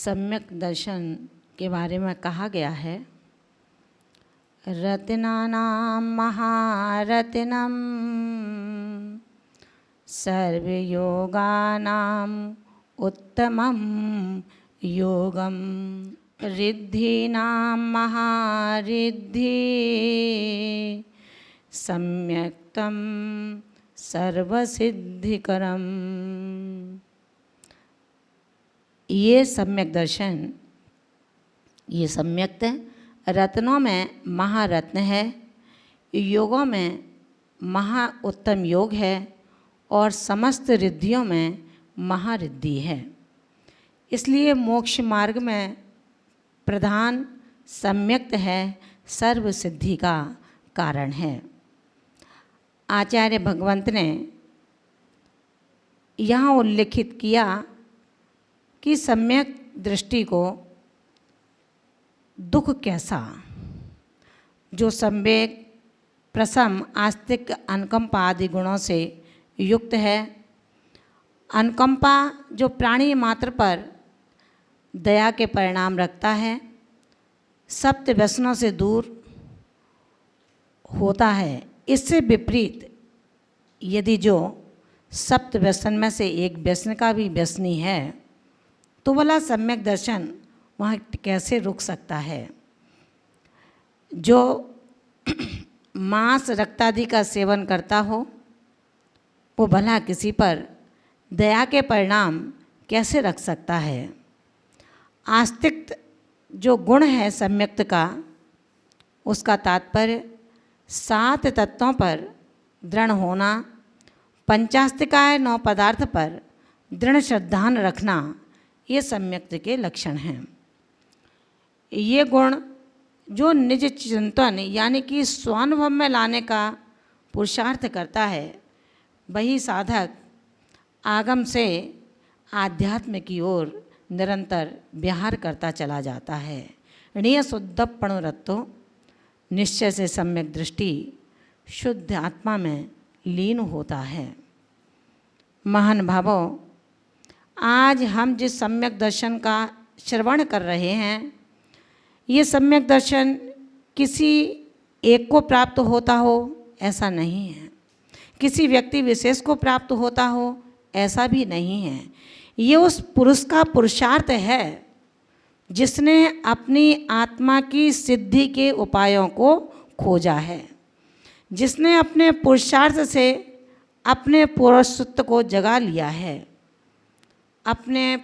सम्यक दर्शन के बारे में कहा गया है, रत्नानां महारत्नम सर्वयोगानां उत्तमं योगम रिद्धीनां महारिद्धि सम्यक्तं सर्वसिद्धिकरम। ये सम्यक दर्शन, ये सम्यक्त रत्नों में महारत्न है, योगों में महा उत्तम योग है और समस्त रिद्धियों में महारिद्धि है। इसलिए मोक्ष मार्ग में प्रधान सम्यक्त है, सर्व सिद्धि का कारण है। आचार्य भगवंत ने यहाँ उल्लेखित किया कि सम्यक दृष्टि को दुख कैसा, जो संवेग, प्रशम, आस्तिक, अनुकंपा आदि गुणों से युक्त है। अनुकंपा जो प्राणी मात्र पर दया के परिणाम रखता है, सप्त व्यसनों से दूर होता है। इससे विपरीत यदि जो सप्त व्यसन में से एक व्यसन का भी व्यसनी है तो वाला सम्यक दर्शन वहाँ कैसे रुक सकता है। जो मांस रक्तादि का सेवन करता हो वो भला किसी पर दया के परिणाम कैसे रख सकता है। आस्तिक जो गुण है सम्यक्त का, उसका तात्पर्य 7 तत्वों पर दृढ़ होना, पंचास्तिकाय 9 पदार्थ पर दृढ़ श्रद्धान रखना, ये सम्यक्त के लक्षण हैं। ये गुण जो निज चिंतन यानी कि स्वानुभव में लाने का पुरुषार्थ करता है, वही साधक आगम से आध्यात्म की ओर निरंतर विहार करता चला जाता है। ऋण शुद्धपणो रत्तो, निश्चय से सम्यक दृष्टि शुद्ध आत्मा में लीन होता है। महान भावों, आज हम जिस सम्यक दर्शन का श्रवण कर रहे हैं, ये सम्यक दर्शन किसी एक को प्राप्त होता हो ऐसा नहीं है, किसी व्यक्ति विशेष को प्राप्त होता हो ऐसा भी नहीं है। ये उस पुरुष का पुरुषार्थ है जिसने अपनी आत्मा की सिद्धि के उपायों को खोजा है, जिसने अपने पुरुषार्थ से अपने पुरुषत्व को जगा लिया है। अपने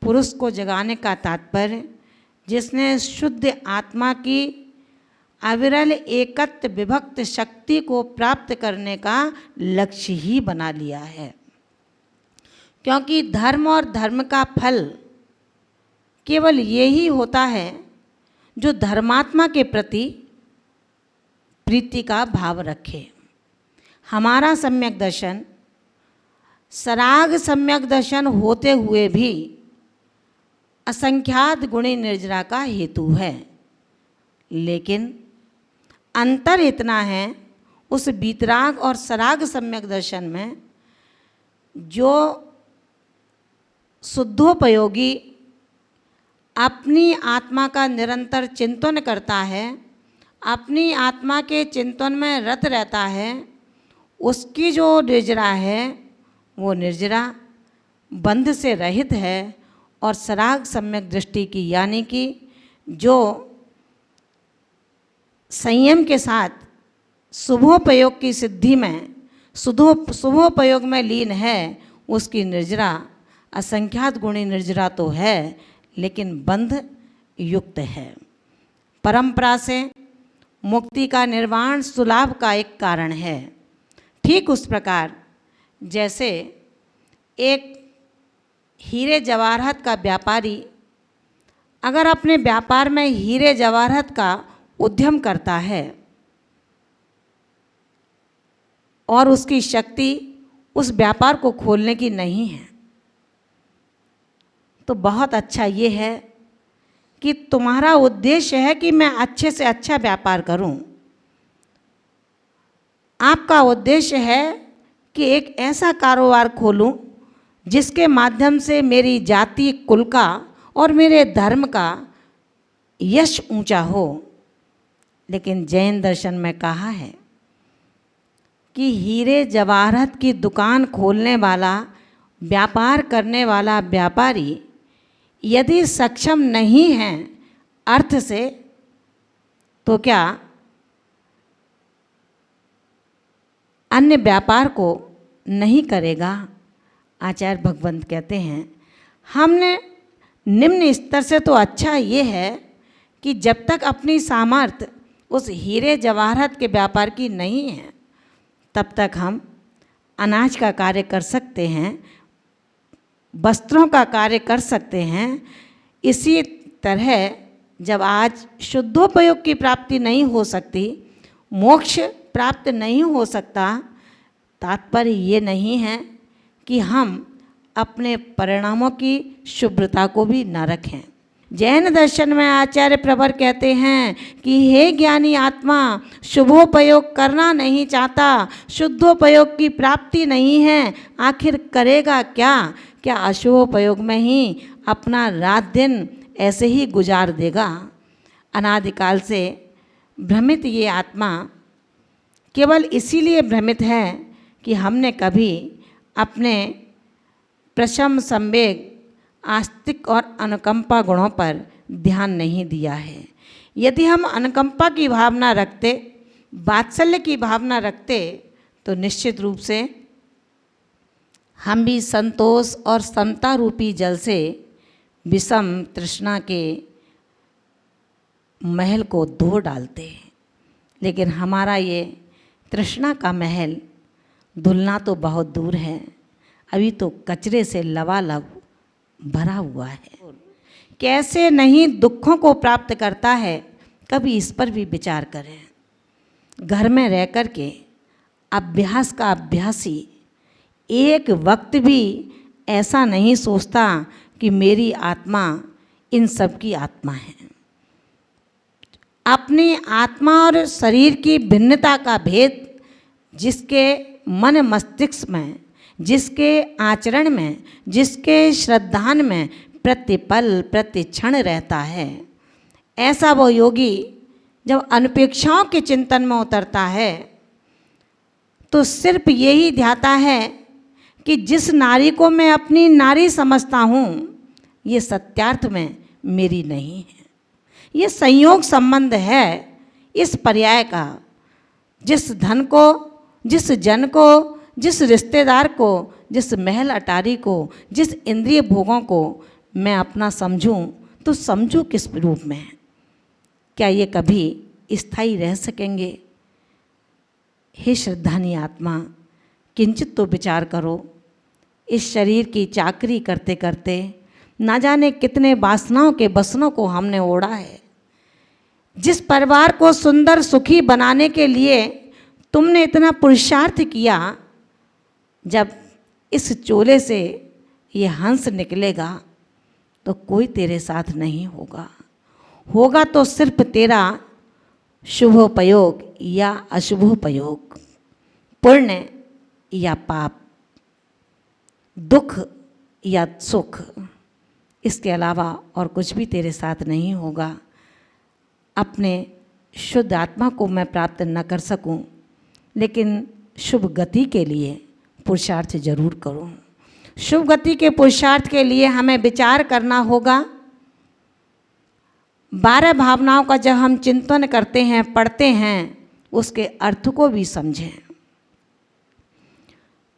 पुरुष को जगाने का तात्पर्य जिसने शुद्ध आत्मा की अविरल एकत्व विभक्त शक्ति को प्राप्त करने का लक्ष्य ही बना लिया है। क्योंकि धर्म और धर्म का फल केवल यही होता है जो धर्मात्मा के प्रति प्रीति का भाव रखे। हमारा सम्यक दर्शन सराग सम्यक दर्शन होते हुए भी असंख्यात गुणी निर्जरा का हेतु है, लेकिन अंतर इतना है उस बीतराग और सराग सम्यक दर्शन में, जो शुद्धोपयोगी अपनी आत्मा का निरंतर चिंतन करता है, अपनी आत्मा के चिंतन में रत रहता है, उसकी जो निर्जरा है वो निर्जरा बंध से रहित है। और सराग सम्यक दृष्टि की यानी कि जो संयम के साथ शुभोपयोग की सिद्धि में शुभोपयोग में लीन है, उसकी निर्जरा असंख्यात गुणी निर्जरा तो है लेकिन बंध युक्त है। परंपरा से मुक्ति का निर्वाण सुलाभ का एक कारण है। ठीक उस प्रकार जैसे एक हीरे जवाहरात का व्यापारी अगर अपने व्यापार में हीरे जवाहरात का उद्यम करता है और उसकी शक्ति उस व्यापार को खोलने की नहीं है, तो बहुत अच्छा ये है कि तुम्हारा उद्देश्य है कि मैं अच्छे से अच्छा व्यापार करूं। आपका उद्देश्य है कि एक ऐसा कारोबार खोलूं जिसके माध्यम से मेरी जाति, कुल का और मेरे धर्म का यश ऊंचा हो। लेकिन जैन दर्शन में कहा है कि हीरे जवाहरात की दुकान खोलने वाला, व्यापार करने वाला व्यापारी यदि सक्षम नहीं है अर्थ से, तो क्या अन्य व्यापार को नहीं करेगा। आचार्य भगवंत कहते हैं हमने निम्न स्तर से तो अच्छा ये है कि जब तक अपनी सामर्थ्य उस हीरे जवाहरात के व्यापार की नहीं है तब तक हम अनाज का कार्य कर सकते हैं, वस्त्रों का कार्य कर सकते हैं। इसी तरह जब आज शुद्धोपयोग की प्राप्ति नहीं हो सकती, मोक्ष प्राप्त नहीं हो सकता, तात्पर्य ये नहीं है कि हम अपने परिणामों की शुभ्रता को भी न रखें। जैन दर्शन में आचार्य प्रवर कहते हैं कि हे ज्ञानी आत्मा, शुभोपयोग करना नहीं चाहता, शुद्धोपयोग की प्राप्ति नहीं है, आखिर करेगा क्या? क्या अशुभोपयोग में ही अपना रात दिन ऐसे ही गुजार देगा? अनादिकाल से भ्रमित ये आत्मा केवल इसीलिए भ्रमित है कि हमने कभी अपने प्रशम, संवेग, आस्तिक और अनुकंपा गुणों पर ध्यान नहीं दिया है। यदि हम अनुकंपा की भावना रखते, वात्सल्य की भावना रखते, तो निश्चित रूप से हम भी संतोष और समता रूपी जल से विषम तृष्णा के महल को धो डालते। लेकिन हमारा ये तृष्णा का महल धुलना तो बहुत दूर है, अभी तो कचरे से लबालब भरा हुआ है। कैसे नहीं दुखों को प्राप्त करता है, कभी इस पर भी विचार करें। घर में रह कर के अभ्यास का अभ्यासी एक वक्त भी ऐसा नहीं सोचता कि मेरी आत्मा इन सब की आत्मा है। अपनी आत्मा और शरीर की भिन्नता का भेद जिसके मन मस्तिष्क में, जिसके आचरण में, जिसके श्रद्धान में प्रतिपल प्रतिक्षण रहता है, ऐसा वो योगी जब अनपेक्षाओं के चिंतन में उतरता है तो सिर्फ यही ध्याता है कि जिस नारी को मैं अपनी नारी समझता हूँ ये सत्यार्थ में मेरी नहीं है। ये संयोग संबंध है इस पर्याय का। जिस धन को, जिस जन को, जिस रिश्तेदार को, जिस महल अटारी को, जिस इंद्रिय भोगों को मैं अपना समझूं, तो समझूं किस रूप में? क्या ये कभी स्थायी रह सकेंगे? हे श्रद्धानी आत्मा, किंचित तो विचार करो। इस शरीर की चाकरी करते करते ना जाने कितने वासनाओं के बसनों को हमने ओढ़ा है। जिस परिवार को सुंदर सुखी बनाने के लिए तुमने इतना पुरुषार्थ किया, जब इस चोले से ये हंस निकलेगा तो कोई तेरे साथ नहीं होगा। होगा तो सिर्फ तेरा शुभोपयोग या अशुभोपयोग, पुण्य या पाप, दुख या सुख, इसके अलावा और कुछ भी तेरे साथ नहीं होगा। अपने शुद्ध आत्मा को मैं प्राप्त न कर सकूं, लेकिन शुभ गति के लिए पुरुषार्थ जरूर करूं। शुभ गति के पुरुषार्थ के लिए हमें विचार करना होगा। 12 भावनाओं का जब हम चिंतन करते हैं, पढ़ते हैं, उसके अर्थ को भी समझें।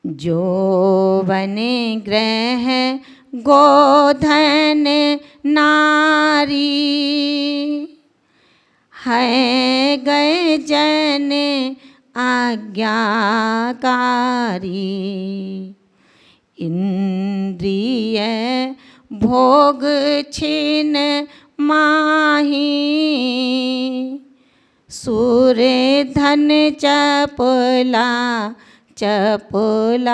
जो बने ग्रह गोधन नारी, है गए जन आज्ञाकारी, इंद्रिय भोग छिन माही, सूर्य धन चपला चपलाई,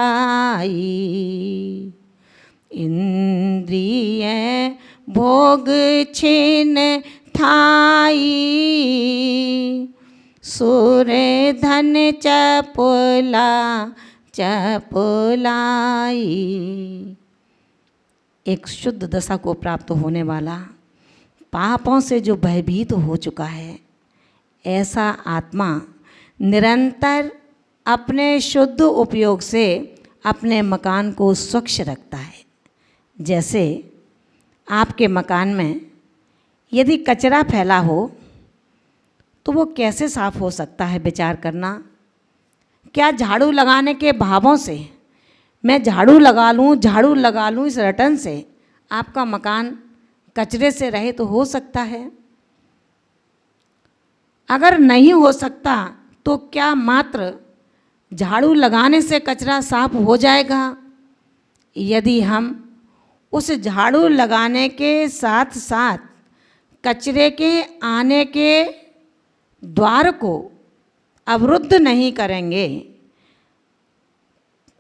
इंद्रिय भोग छिन थाई, सूर्य धन चपला चपलाई। एक शुद्ध दशा को प्राप्त होने वाला, पापों से जो भयभीत हो चुका है, ऐसा आत्मा निरंतर अपने शुद्ध उपयोग से अपने मकान को स्वच्छ रखता है। जैसे आपके मकान में यदि कचरा फैला हो तो वो कैसे साफ हो सकता है, विचार करना। क्या झाड़ू लगाने के भावों से मैं झाड़ू लगा लूँ इस रटन से आपका मकान कचरे से रहित तो हो सकता है? अगर नहीं हो सकता तो क्या मात्र झाड़ू लगाने से कचरा साफ हो जाएगा? यदि हम उस झाड़ू लगाने के साथ साथ कचरे के आने के द्वार को अवरुद्ध नहीं करेंगे,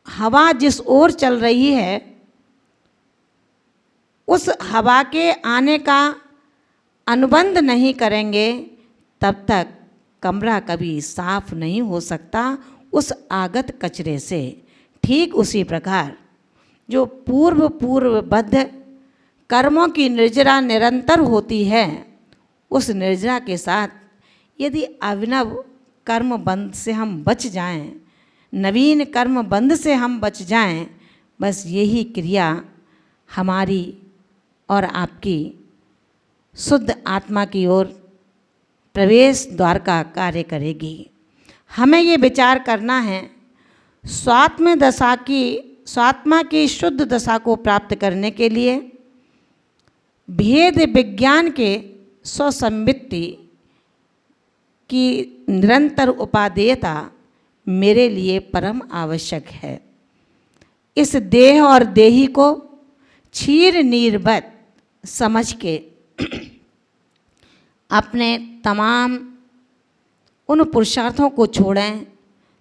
हवा जिस ओर चल रही है उस हवा के आने का अनुबंध नहीं करेंगे, तब तक कमरा कभी साफ नहीं हो सकता उस आगत कचरे से। ठीक उसी प्रकार जो पूर्वबद्ध कर्मों की निर्जरा निरंतर होती है, उस निर्जरा के साथ यदि अभिनव कर्म बंध से हम बच जाएं, नवीन कर्म बंध से हम बच जाएं, बस यही क्रिया हमारी और आपकी शुद्ध आत्मा की ओर प्रवेश द्वार का कार्य करेगी। हमें ये विचार करना है, स्वात्मा की शुद्ध दशा को प्राप्त करने के लिए भेद विज्ञान के स्वसंवित्ति की निरंतर उपादेयता मेरे लिए परम आवश्यक है। इस देह और देही को क्षीर नीरवत समझ के अपने तमाम उन पुरुषार्थों को छोड़ें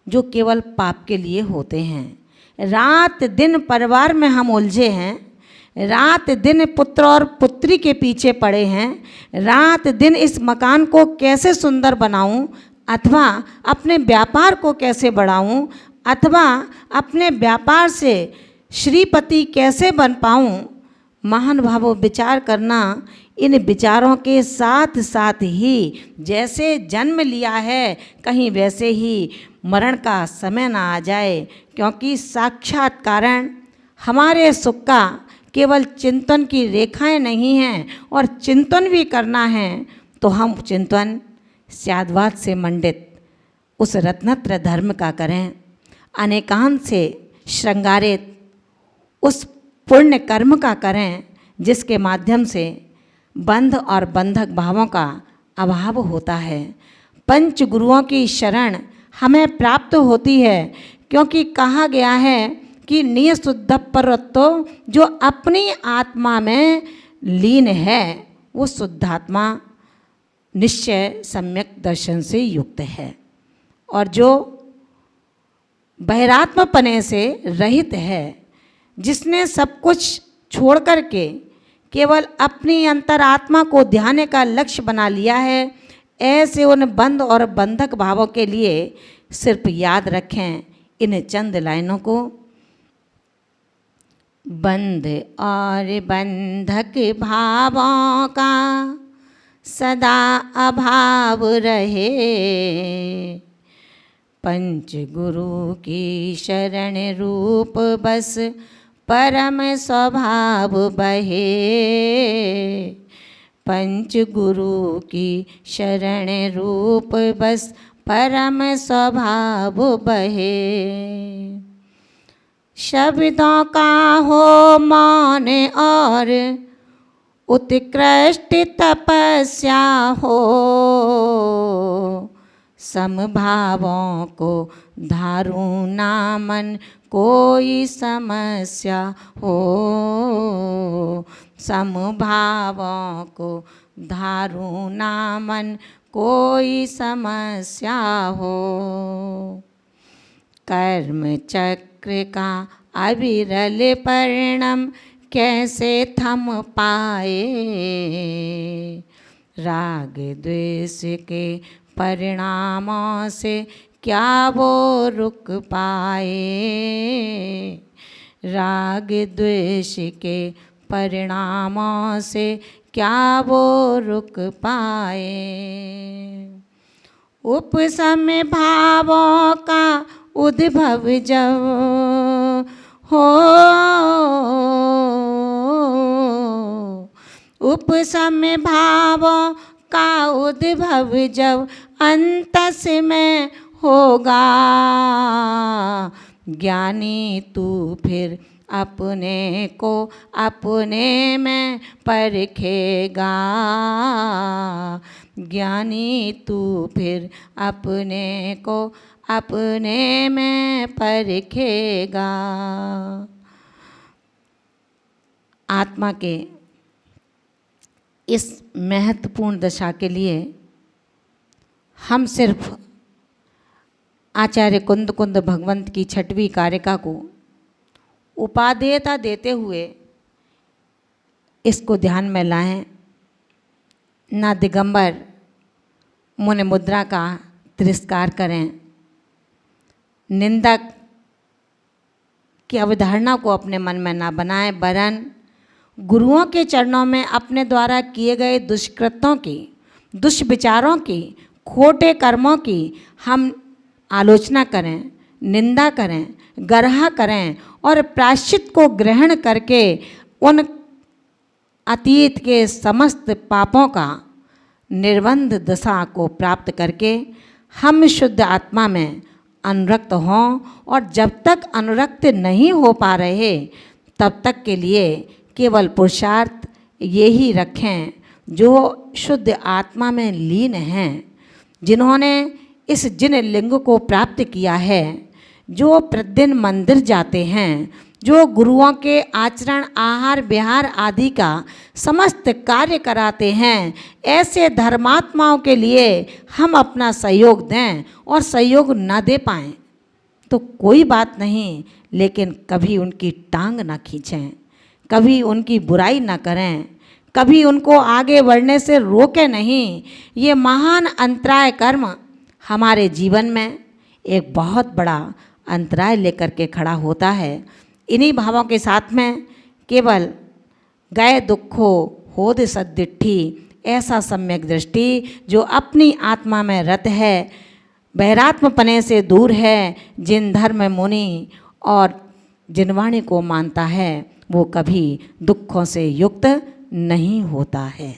जो केवल पाप के लिए होते हैं। रात दिन परिवार में हम उलझे हैं, रात दिन पुत्र और पुत्री के पीछे पड़े हैं, रात दिन इस मकान को कैसे सुंदर बनाऊं, अथवा अपने व्यापार को कैसे बढ़ाऊं, अथवा अपने व्यापार से श्रीपति कैसे बन पाऊं। महान भावों, विचार करना, इन विचारों के साथ साथ ही जैसे जन्म लिया है कहीं वैसे ही मरण का समय ना आ जाए, क्योंकि साक्षात कारण हमारे सुख का केवल चिंतन की रेखाएं नहीं हैं, और चिंतन भी करना है तो हम चिंतन स्याद्वाद से मंडित उस रत्नत्र धर्म का करें, अनेकांत से श्रृंगारित उस पुण्य कर्म का करें, जिसके माध्यम से बंध और बंधक भावों का अभाव होता है। पंच गुरुओं की शरण हमें प्राप्त होती है, क्योंकि कहा गया है कि नियशुद्ध परत्तो, जो अपनी आत्मा में लीन है वो शुद्धात्मा निश्चय सम्यक दर्शन से युक्त है, और जो बहिरात्मपने से रहित है, जिसने सब कुछ छोड़ कर के केवल अपनी अंतरात्मा को ध्यान का लक्ष्य बना लिया है, ऐसे उन बंध और बंधक भावों के लिए सिर्फ याद रखें इन चंद लाइनों को। बंध और बंधक भावों का सदा अभाव रहे, पंच गुरु की शरण रूप बस परम स्वभाव बहे, पंच गुरु की शरण रूप बस परम स्वभाव बहे। शब्दों का हो मौन और उत्कृष्ट तपस्या हो, समभावों को धारूं ना मन कोई समस्या हो, समभावों को धारूं ना मन कोई समस्या हो। कर्म चक्र का अविरल परिणाम कैसे थम पाए, राग द्वेष के परिणामों से क्या वो रुक पाए, राग द्वेष के परिणामों से क्या वो रुक पाए। उपशम भावों का उद्भव जब हो, उपशम भावों का उद्भव जब अंतस में होगा, ज्ञानी तू फिर अपने को अपने में परखेगा, ज्ञानी तू फिर अपने को अपने में परखेगा। आत्मा के इस महत्वपूर्ण दशा के लिए हम सिर्फ आचार्य कुंद कुंद भगवंत की छठवीं कारिका को उपादेयता देते हुए इसको ध्यान में लाएं, ना दिगंबर मुनि मुद्रा का तिरस्कार करें, निंदक की अवधारणा को अपने मन में ना बनाएं, वरन गुरुओं के चरणों में अपने द्वारा किए गए दुष्कृत्यों की, दुष्विचारों की, खोटे कर्मों की हम आलोचना करें, निंदा करें, गर्हा करें और प्रायश्चित को ग्रहण करके उन अतीत के समस्त पापों का निर्बंध दशा को प्राप्त करके हम शुद्ध आत्मा में अनुरक्त हों। और जब तक अनुरक्त नहीं हो पा रहे तब तक के लिए केवल पुरुषार्थ ये ही रखें जो शुद्ध आत्मा में लीन हैं, जिन्होंने इस जिन लिंग को प्राप्त किया है, जो प्रतिदिन मंदिर जाते हैं, जो गुरुओं के आचरण, आहार विहार आदि का समस्त कार्य कराते हैं, ऐसे धर्मात्माओं के लिए हम अपना सहयोग दें। और सहयोग न दे पाएँ तो कोई बात नहीं, लेकिन कभी उनकी टांग ना खींचें, कभी उनकी बुराई ना करें, कभी उनको आगे बढ़ने से रोके नहीं। ये महान अंतराय कर्म हमारे जीवन में एक बहुत बड़ा अंतराय लेकर के खड़ा होता है। इन्हीं भावों के साथ में केवल गए दुखो होद सद्दिट्ठी, ऐसा सम्यक दृष्टि जो अपनी आत्मा में रत है, बहरात्मपने से दूर है, जिन धर्म मुनि और जिन वाणी को मानता है वो कभी दुखों से युक्त नहीं होता है।